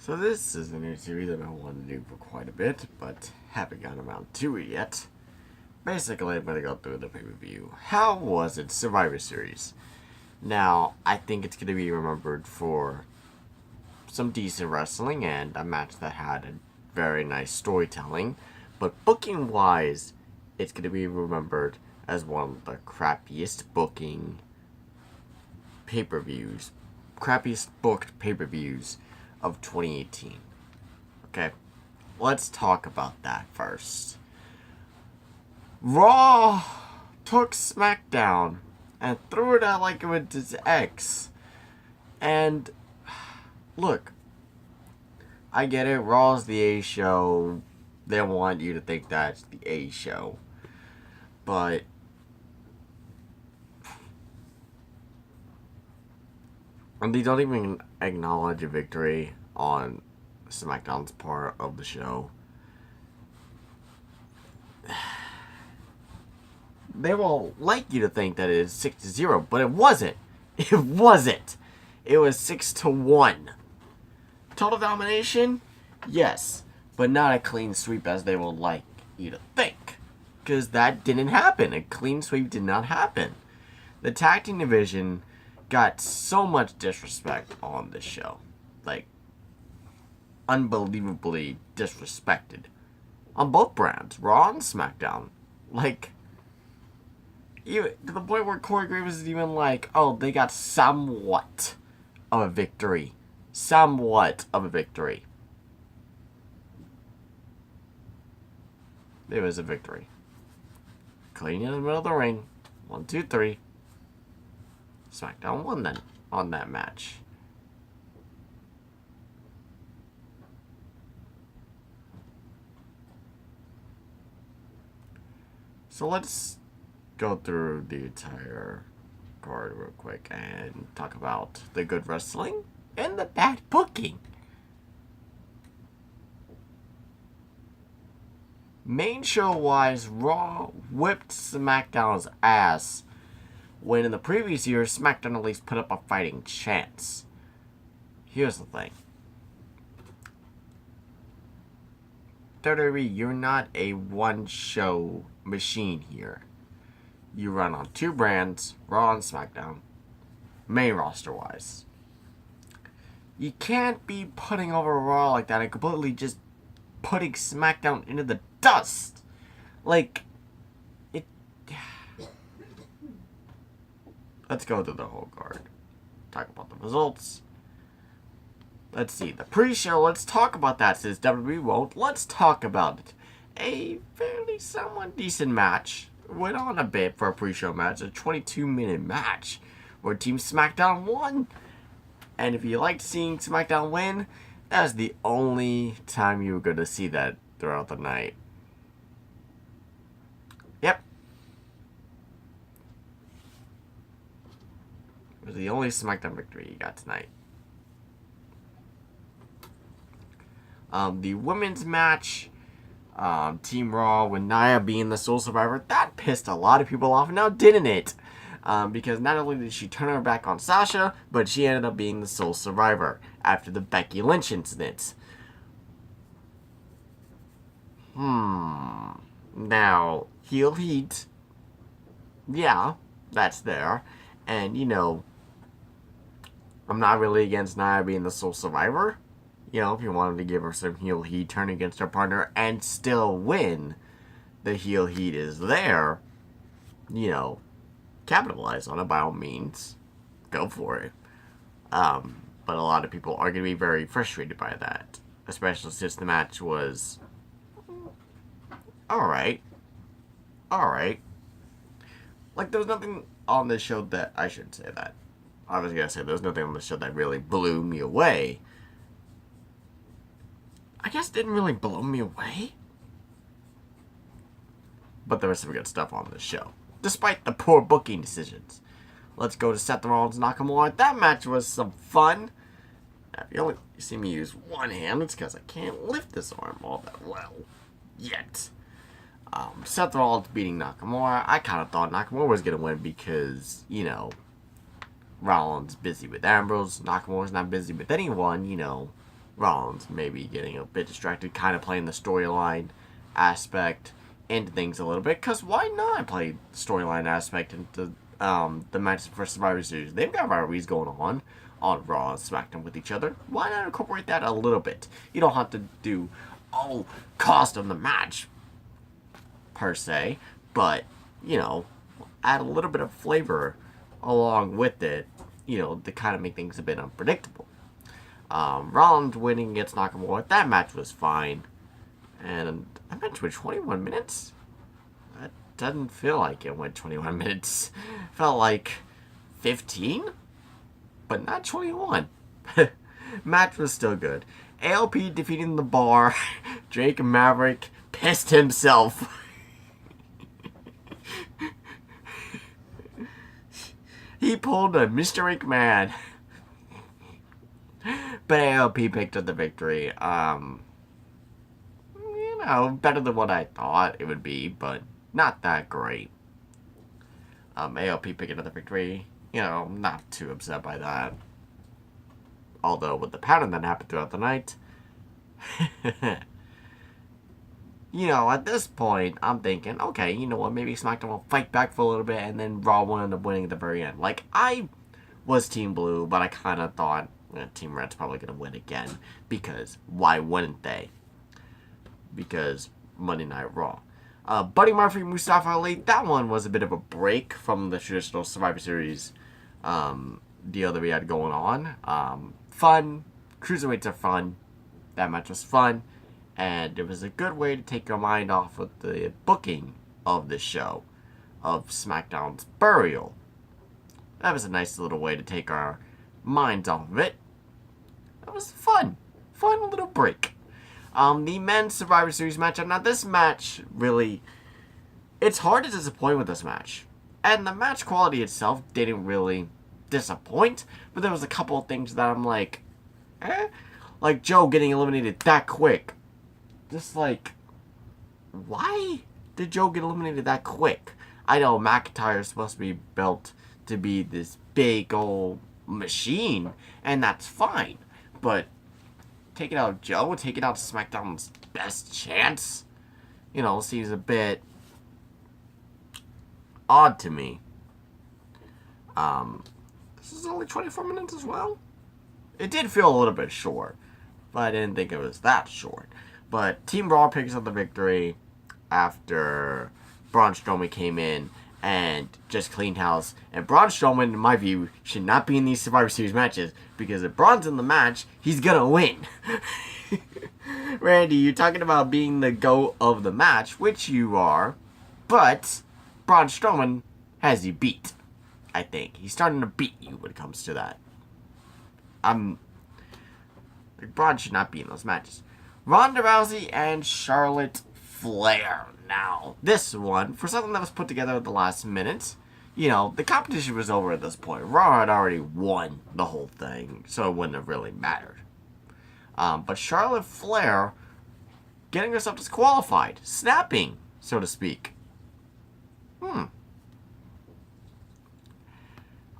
So this is a new series that I wanted to do for quite a bit, but haven't gotten around to it yet. Basically, I'm gonna go through the pay-per-view. How was it, Survivor Series? Now, I think it's gonna be remembered for some decent wrestling and a match that had a very nice storytelling, but booking-wise, it's gonna be remembered as one of the crappiest booking pay-per-views, crappiest booked pay-per-views of 2018. Okay, let's talk about that first. Raw took SmackDown and threw it out like it was his ex. And look, I get it. Raw's the A show. They want you to think that's the A show, but and they don't even acknowledge a victory on SmackDown's part of the show. They will like you to think that it is 6-0, but it wasn't. It wasn't. It was 6-1. Total domination? Yes, but not a clean sweep as they will like you to think. Because that didn't happen. A clean sweep did not happen. The tag team division got so much disrespect on this show. Like, unbelievably disrespected. On both brands, Raw and SmackDown. Like, even to the point where Corey Graves is even like, oh, they got somewhat of a victory. Somewhat of a victory. It was a victory. Clean in the middle of the ring. 1, 2, 3. SmackDown won then on that match. So let's go through the entire card real quick and talk about the good wrestling and the bad booking. Main show wise, Raw whipped SmackDown's ass when in the previous year, SmackDown at least put up a fighting chance. Here's the thing. WWE, you're not a one-show machine here. You run on two brands, Raw and SmackDown, main roster-wise. You can't be putting over Raw like that and completely just putting SmackDown into the dust. Like, it... Let's go through the whole card. Talk about the results. Let's see. The pre-show, let's talk about that since WWE won't. Let's talk about it. A fairly somewhat decent match. Went on a bit for a pre-show match. A 22-minute match where Team SmackDown won. And if you liked seeing SmackDown win, that's the only time you were going to see that throughout the night. Yep. It was the only SmackDown victory you got tonight. The women's match, Team Raw with Nia being the sole survivor, that pissed a lot of people off now, didn't it? Because not only did she turn her back on Sasha, but she ended up being the sole survivor after the Becky Lynch incident. Now, heel heat, yeah, that's there. And, you know, I'm not really against Nia being the sole survivor. You know, if you wanted to give her some heel heat, turn against her partner, and still win, the heel heat is there. You know, capitalize on it by all means. Go for it. But a lot of people are going to be very frustrated by that. Especially since the match was... Alright. Alright. Like, there was nothing on this show that... I shouldn't say that. I was going to say there was nothing on the show that really blew me away. I guess it didn't really blow me away. But there was some good stuff on this show. Despite the poor booking decisions. Let's go to Seth Rollins Nakamura. That match was some fun. Now, if you only see me use one hand, it's because I can't lift this arm all that well. Yet. Seth Rollins beating Nakamura. I kind of thought Nakamura was going to win because, you know, Rollins busy with Ambrose. Nakamura's not busy with anyone, you know. Rollins maybe getting a bit distracted, kind of playing the storyline aspect into things a little bit. Because why not play storyline aspect into the matches for Survivor Series? They've got rivalries going on Raw and SmackDown with each other. Why not incorporate that a little bit? You don't have to do cost of the match per se, but add a little bit of flavor along with it, to kind of make things a bit unpredictable. Rollins winning against Nakamura, that match was fine. And that match went 21 minutes? That doesn't feel like it went 21 minutes. Felt like 15? But not 21. Match was still good. AOP defeating the Bar. Drake Maverick pissed himself. He pulled a Mr. McMahon. But AOP picked up the victory. Better than what I thought it would be, but not that great. AOP picking up the victory. Not too upset by that. Although, with the pattern that happened throughout the night, at this point, I'm thinking, okay, you know what, maybe SmackDown will fight back for a little bit, and then Raw will end up winning at the very end. Like, I was Team Blue, but I kind of thought Team Red's probably going to win again, because why wouldn't they? Because Monday Night Raw. Buddy Murphy, Mustafa Ali, that one was a bit of a break from the traditional Survivor Series deal that we had going on. Fun. Cruiserweights are fun. That match was fun. And it was a good way to take your mind off of the booking of the show, of SmackDown's burial. That was a nice little way to take our minds off of it. That was fun. Fun little break. The men's Survivor Series matchup. Now, this match really... It's hard to disappoint with this match. And the match quality itself didn't really disappoint. But there was a couple of things that I'm like... Like Joe getting eliminated that quick. Just like... Why did Joe get eliminated that quick? I know McIntyre is supposed to be built to be this big old machine. And that's fine. But... taking out Joe, taking out SmackDown's best chance, seems a bit odd to me. This is only 24 minutes as well. It did feel a little bit short, but I didn't think it was that short. But Team Raw picks up the victory after Braun Strowman came in and just cleaned house. And Braun Strowman, in my view, should not be in these Survivor Series matches, because if Braun's in the match, he's gonna win. Randy, you're talking about being the GOAT of the match, which you are, but Braun Strowman has you beat, I think. He's starting to beat you when it comes to that. Braun should not be in those matches. Ronda Rousey and Charlotte Flair. Now, this one, for something that was put together at the last minute, the competition was over at this point. Raw had already won the whole thing, so it wouldn't have really mattered. But Charlotte Flair getting herself disqualified. Snapping, so to speak.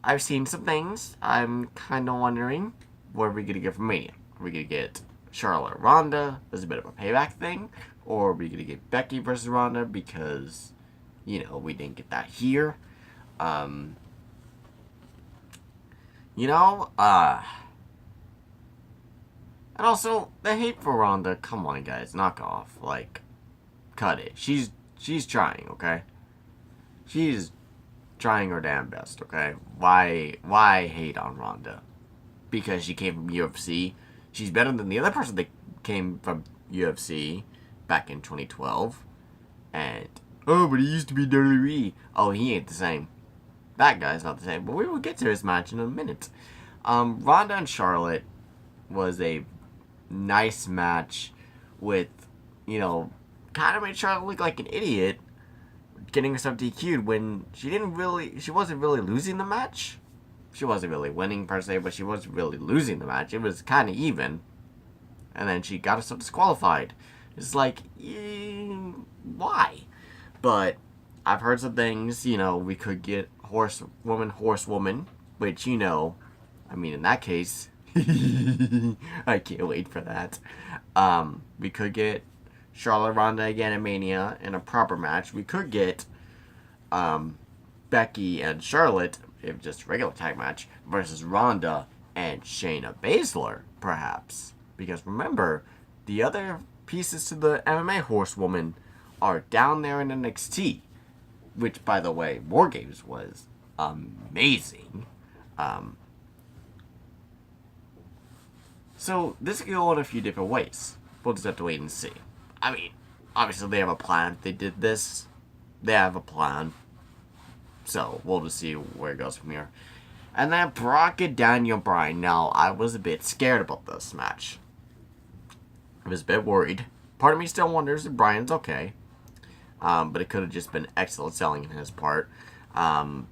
I've seen some things. I'm kind of wondering, what are we going to get from Mania? Are we going to get Charlotte Ronda as a bit of a payback thing? Or are we going to get Becky versus Ronda because, we didn't get that here? And also, the hate for Ronda, come on guys, knock off. Like, cut it. She's trying, okay? She's trying her damn best, okay? Why hate on Ronda? Because she came from UFC. She's better than the other person that came from UFC back in 2012. And, but he used to be WWE. Oh, he ain't the same. That guy's not the same. But we will get to his match in a minute. Ronda and Charlotte was a nice match with, kind of made Charlotte look like an idiot getting herself DQ'd when she wasn't really losing the match. She wasn't really winning per se, but she wasn't really losing the match. It was kind of even. And then she got herself disqualified. It's like, why? But I've heard some things, we could get horsewoman, which, in that case, I can't wait for that. We could get Charlotte Ronda again at Mania in a proper match. We could get um, Becky and Charlotte, if just regular tag match, versus Ronda and Shayna Baszler, perhaps. Because remember, the other pieces to the MMA Horsewoman are down there in NXT, which, by the way, War Games was amazing. Um, so this could go in a few different ways. We'll just have to wait and see. I mean, obviously they have a plan. If they did this, they have a plan. So we'll just see where it goes from here. And then Brock and Daniel Bryan. Now, I was a bit scared about this match. I was a bit worried. Part of me still wonders if Bryan's okay. But it could have just been excellent selling on his part.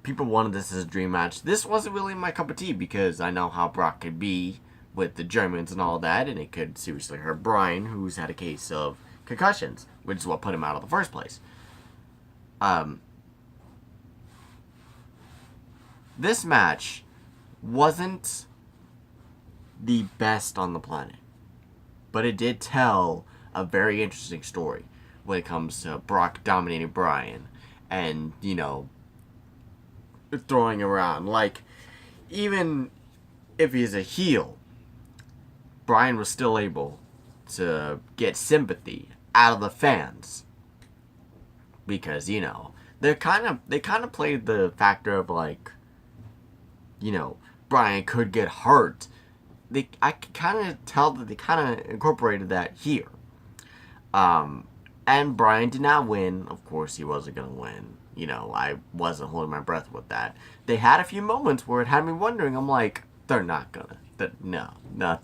People wanted this as a dream match. This wasn't really my cup of tea because I know how Brock could be with the Germans and all that, and it could seriously hurt Bryan, who's had a case of concussions, which is what put him out of the first place. This match wasn't the best on the planet, but it did tell a very interesting story when it comes to Brock dominating Bryan and, you know, throwing around. Like, even if he's a heel, Bryan was still able to get sympathy out of the fans because, you know, they kind of played the factor of, like, you know, Bryan could get hurt. I could kind of tell that they kind of incorporated that here. And Bryan did not win. Of course, he wasn't going to win. You know, I wasn't holding my breath with that. They had a few moments where it had me wondering. I'm like, they're not going to. No,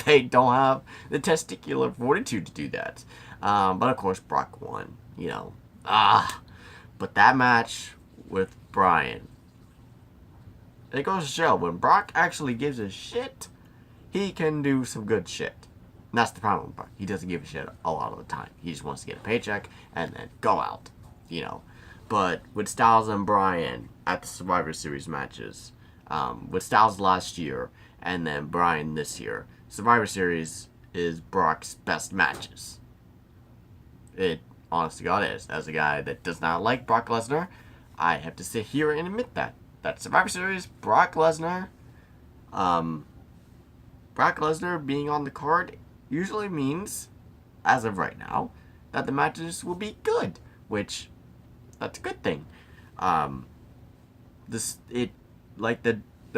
they don't have the testicular fortitude to do that. But of course, Brock won. You know, but that match with Bryan, it goes to show when Brock actually gives a shit, he can do some good shit. And that's the problem with Brock. He doesn't give a shit a lot of the time. He just wants to get a paycheck and then go out, you know. But with Styles and Bryan at the Survivor Series matches, with Styles last year and then Bryan this year, Survivor Series is Brock's best matches. It, honest to God, is. As a guy that does not like Brock Lesnar, I have to sit here and admit that. That Survivor Series, Brock Lesnar being on the card usually means, as of right now, that the matches will be good, which, that's a good thing. There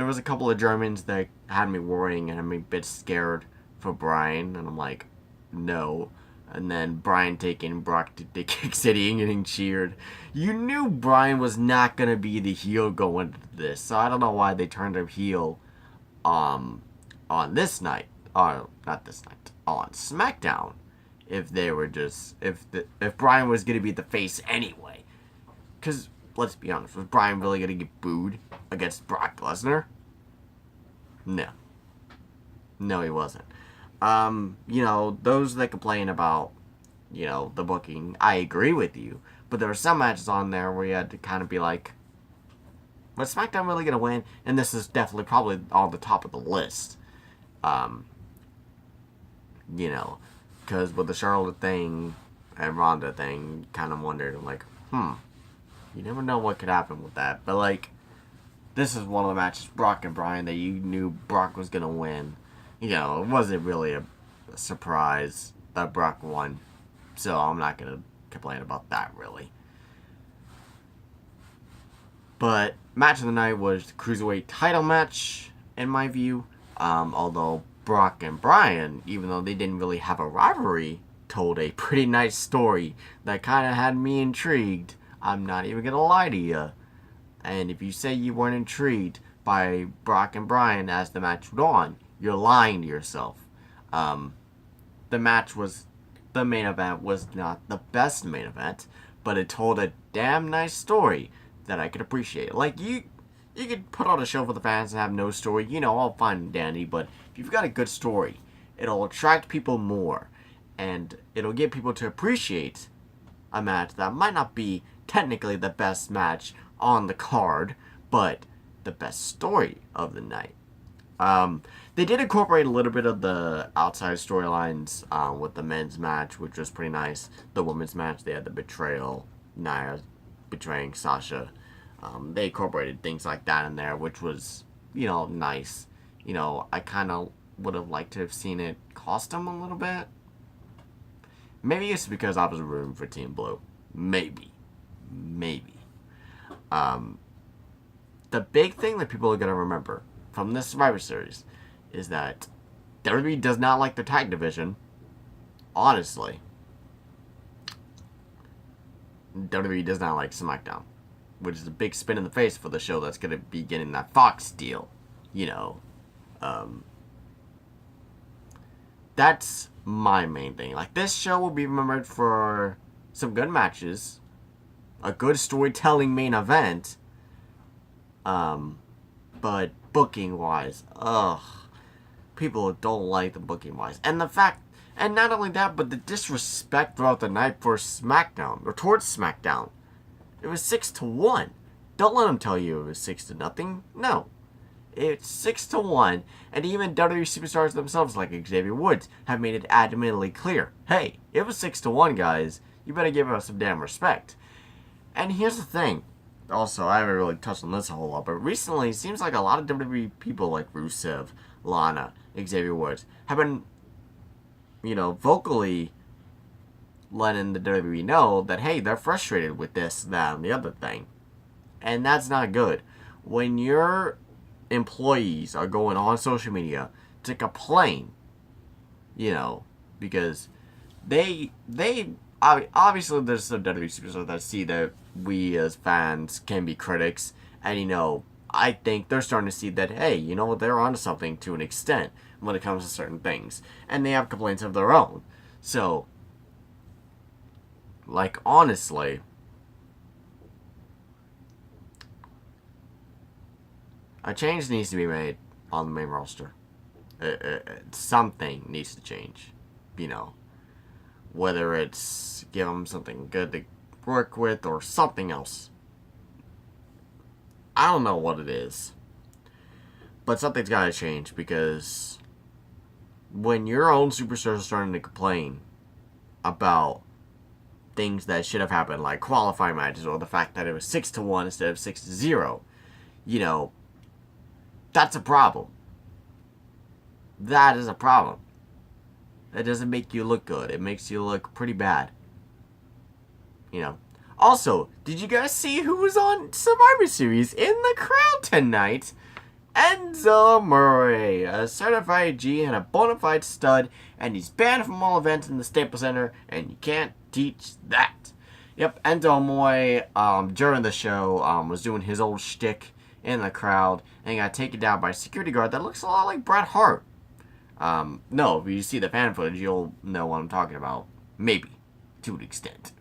was a couple of Germans that had me worrying and had me a bit scared for Bryan, and I'm like, no. And then Bryan taking Brock to Kick City and getting cheered. You knew Bryan was not going to be the heel going into this, so I don't know why they turned him heel on this night. Not this night. On SmackDown. If they were just... If Bryan was going to be the face anyway. Because, let's be honest, was Bryan really going to get booed against Brock Lesnar? No. No, he wasn't. You know, those that complain about, you know, the booking, I agree with you. But there were some matches on there where you had to kind of be like, was SmackDown really going to win? And this is definitely probably on the top of the list. You know, because with the Charlotte thing and Ronda thing, kind of wondered, I'm like, you never know what could happen with that. But, like, this is one of the matches, Brock and Bryan, that you knew Brock was going to win. You know, it wasn't really a surprise that Brock won. So I'm not going to complain about that, really. But match of the night was the Cruiserweight title match, in my view. Although Brock and Bryan, even though they didn't really have a rivalry, told a pretty nice story that kind of had me intrigued. I'm not even going to lie to you. And if you say you weren't intrigued by Brock and Bryan as the match went on, you're lying to yourself. The main event was not the best main event, but it told a damn nice story that I could appreciate. Like, you could put on a show for the fans and have no story, you know, all fine and dandy, but if you've got a good story, it'll attract people more, and it'll get people to appreciate a match that might not be technically the best match on the card, but the best story of the night. They did incorporate a little bit of the outside storylines with the men's match, which was pretty nice. The women's match, they had the betrayal, Nia betraying Sasha. They incorporated things like that in there, which was, nice. I kind of would have liked to have seen it cost them a little bit. Maybe it's because I was rooting for Team Blue. Maybe. Um, the big thing that people are going to remember from this Survivor Series is that WWE does not like the tag division. Honestly. WWE does not like SmackDown. Which is a big spin in the face for the show that's going to be getting that Fox deal. That's my main thing. Like, this show will be remembered for some good matches, a good storytelling main event, but booking wise, people don't like the booking wise, and not only that, but the disrespect throughout the night for SmackDown or towards SmackDown. It was 6-1. Don't let them tell you it was 6-0. No, it's 6-1, and even WWE superstars themselves, like Xavier Woods, have made it adamantly clear: hey, it was 6-1, guys. You better give us some damn respect. And here's the thing. Also, I haven't really touched on this a whole lot, but recently it seems like a lot of WWE people like Rusev, Lana, Xavier Woods have been, vocally letting the WWE know that, hey, they're frustrated with this, that, and the other thing. And that's not good. When your employees are going on social media to complain, because they obviously there's some WWE superstars that see that we as fans can be critics, and I think they're starting to see that, hey, they're onto something to an extent when it comes to certain things, and they have complaints of their own. So, like, honestly, a change needs to be made on the main roster. Something needs to change, whether it's give them something good to work with or something else. I don't know what it is, but something's got to change, because when your own superstars are starting to complain about things that should have happened, like qualifying matches, or the fact that it was 6-1 instead of 6-0, that's a problem. That is a problem. That doesn't make you look good. It makes you look pretty bad. Also, did you guys see who was on Survivor Series in the crowd tonight? Enzo Amore, a certified G and a bona fide stud, and he's banned from all events in the Staples Center, and you can't teach that. Yep, Enzo Amore, during the show, was doing his old shtick in the crowd, and he got taken down by a security guard that looks a lot like Bret Hart. No, if you see the fan footage, you'll know what I'm talking about. Maybe, to an extent.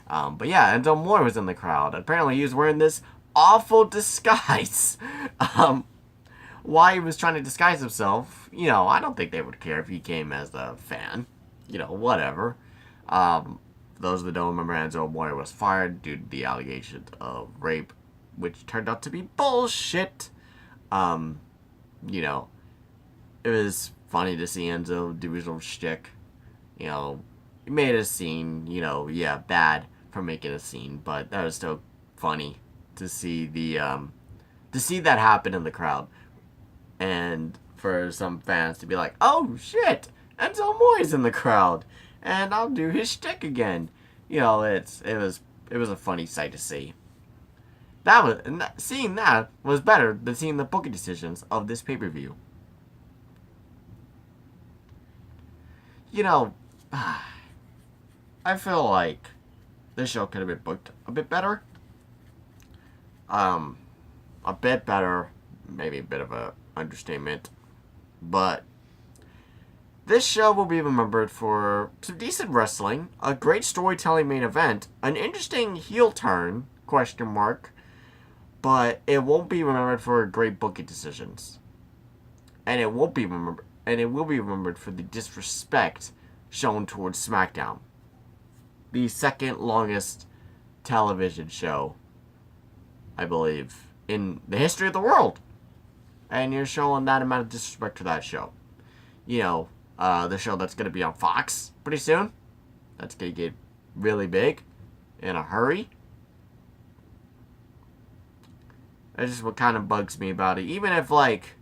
But yeah, Enzo Amore was in the crowd. Apparently he was wearing this awful disguise. Why he was trying to disguise himself, I don't think they would care if he came as a fan. Whatever. Those that don't remember, Enzo Amore was fired due to the allegations of rape, which turned out to be bullshit. It was funny to see Enzo do his little shtick. He made a scene, bad for making a scene, but that was still funny to see that happen in the crowd. And for some fans to be like, oh shit, Enzo Amore's in the crowd, and I'll do his shtick again. It was a funny sight to see. Seeing that was better than seeing the booking decisions of this pay-per-view. I feel like this show could have been booked a bit better. A bit better, maybe a bit of a understatement, but this show will be remembered for some decent wrestling, a great storytelling main event, an interesting heel turn, ? But it won't be remembered for great booking decisions. And it will be remembered for the disrespect shown towards SmackDown, the second longest television show, I believe, in the history of the world. and you're showing that amount of disrespect to that show. You know, the show that's going to be on Fox pretty soon. That's going to get really big in a hurry. That's just what kind of bugs me about it. Even if, like,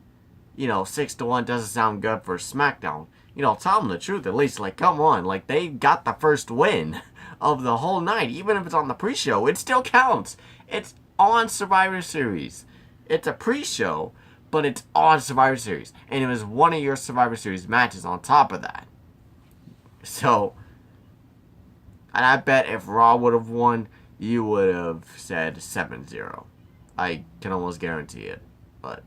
6-1 doesn't sound good for SmackDown, tell them the truth at least. Like, come on. Like, they got the first win of the whole night. Even if it's on the pre-show, it still counts. It's on Survivor Series. It's a pre-show, but it's on Survivor Series. And it was one of your Survivor Series matches on top of that. So, and I bet if Raw would have won, you would have said 7-0. I can almost guarantee it. But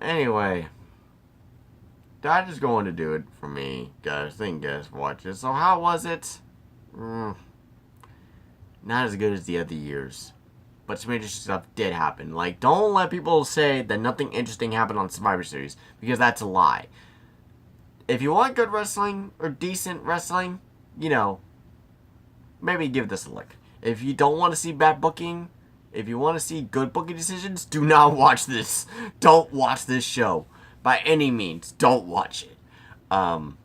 anyway, that is going to do it for me, guys. Thank you guys for watching. So how was it? Not as good as the other years. But some interesting stuff did happen. Like, don't let people say that nothing interesting happened on Survivor Series, because that's a lie. If you want good wrestling, or decent wrestling, maybe give this a look. If you don't want to see bad booking, if you want to see good booking decisions, do not watch this. Don't watch this show. By any means, don't watch it. But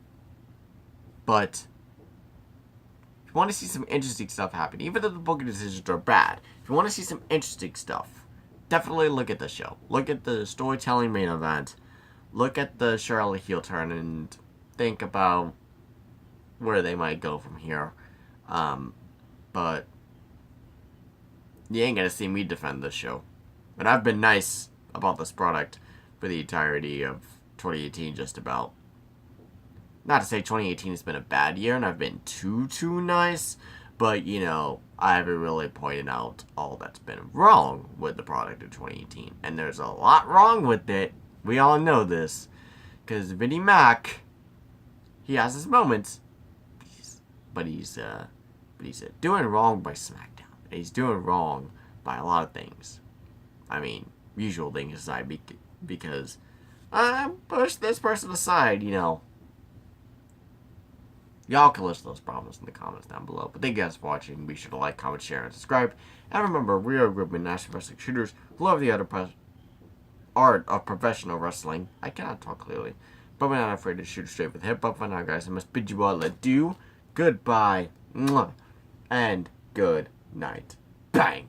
if you want to see some interesting stuff happen, even though the booking decisions are bad, if you want to see some interesting stuff, definitely look at the show. Look at the storytelling main event. Look at the Charlotte heel turn and think about where they might go from here. But you ain't gonna see me defend this show. And I've been nice about this product for the entirety of 2018, just about. Not to say 2018 has been a bad year and I've been too nice, but, I haven't really pointed out all that's been wrong with the product in 2018. And there's a lot wrong with it. We all know this. Because Vinnie Mac, he has his moments, but he's doing wrong by SmackDown. He's doing wrong by a lot of things. I mean, usual things aside, because push this person aside, Y'all can list those problems in the comments down below. But thank you guys for watching. Be sure to like, comment, share, and subscribe. And remember, we are a group of national wrestling shooters who love the art of professional wrestling. I cannot talk clearly, but we're not afraid to shoot straight with hip hop. For now, guys, I must bid you all adieu, goodbye, and good night. Bang!